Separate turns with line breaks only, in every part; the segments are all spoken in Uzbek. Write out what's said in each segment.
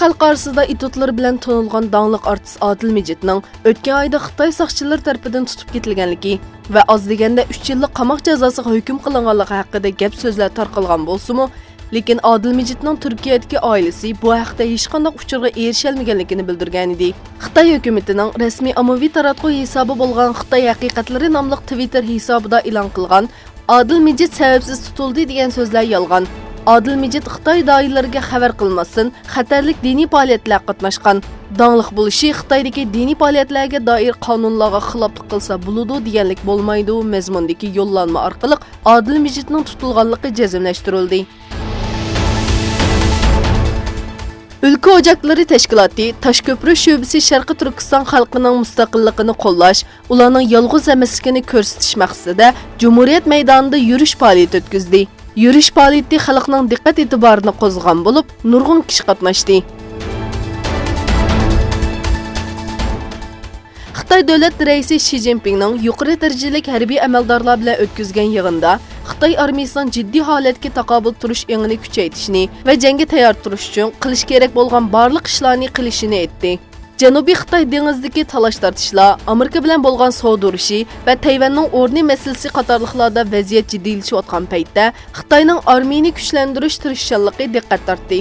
xalq arasida etudlar bilan tanilgan dаңlıq artist Adil Mejitning o'tgan oyda Xitoy soqchilari tarafidan tutib ketilganligi va oz deganda 3 yillik qamoq jazosiga hukm qilinganligi haqida gap so'zlar tarqalgan bo'lsa-mu, lekin Adil Mejitning Turkiyadagi oilasi bu haqda hech qanday uchurga erishalmaganligini bildirgan edi. Xitoy hukumatining rasmiy ommaviy taratquv hisobi bo'lgan Xitoy haqiqatlari nomli Twitter hisobida e'lon qilgan Adil Mejit sababsiz tutildi degan so'zlar yolg'on. Adil Mejit Xitoy doiralariga xabar qilmasin, xatarlik diniy faoliyatlarga qatnashgan. Dаңlıq bo'lishi Xitoydagi diniy faoliyatlarga doir qonunlarga xiloflik qilsa bo'ladi deganlik bo'lmaydi. Mazmundagi yo'llanma orqali Adil Mejitning tutilganligi jazmlashtirildi. Ülke Ocakları Teşkilatı, Taşköprü Şöbesi Şarkı Türkistan xalqining mustaqilligini qo'llash, ularning yolg'iz emasligini ko'rsatish maqsadida Cumhuriyet meydanida yurish faoliyati o'tkazdi. Yurish faoliyati xalqning diqqat e'tiborini qo'zg'agan bo'lib, nurg'un kishi qatnashdi. Xitoy davlat raisi Xi Jinpingning yuqori darajalik harbiy amaldorlar bilan o'tkazgan yig'inda Xitoy armiyasining jiddiy holatga taqobil turish engini kuchaytirishni va jangga tayyor turish uchun qilish kerak bo'lgan barliq ishlarni qilishini aytdi. Janubiy Xitoy dengizidagi talash tortishlar, Amerika bilan bo'lgan savdo urushi va Tayvanning o'rni masalasi qatorliqlarda vaziyat jiddiylashayotgan paytda Xitoyning armiyani kuchlantirish tirishchanligi diqqat tortdi.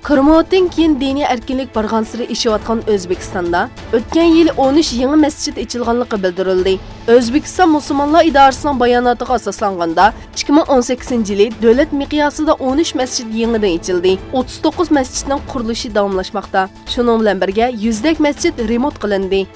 Kırmızıdan keyin diniy erkinlik barg'ansiri ishayotgan O'zbekistonda o'tgan yil 13 yangi masjid ochilganligi bildirildi. O'zbekiston musulmonlar idorasining bayonotiga asoslanganda 2018-yili davlat miqyosida 13 masjid yangidan ochildi. 39 masjidning qurilishi davomlashmoqda. Shuning bilan birga 100 dak masjid remont qilindi.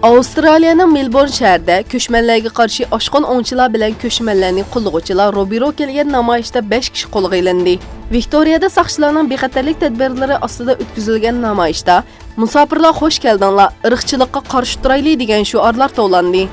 Avstraliyaning Melbourne shahrida ko'chmanlarga qarshi oshqon o'ngchilar bilan ko'chmanlarning qo'llovchilar robiro kelgan namoyishda 5 kishi qo'lga olindi. Viktoriyada soqchilarning bexatarlik tadbirlari ostida o'tkazilgan namoyishda musofirlar xush keldinglar, irqchilikqa qarshi turaylik degan shiorlar to'landi.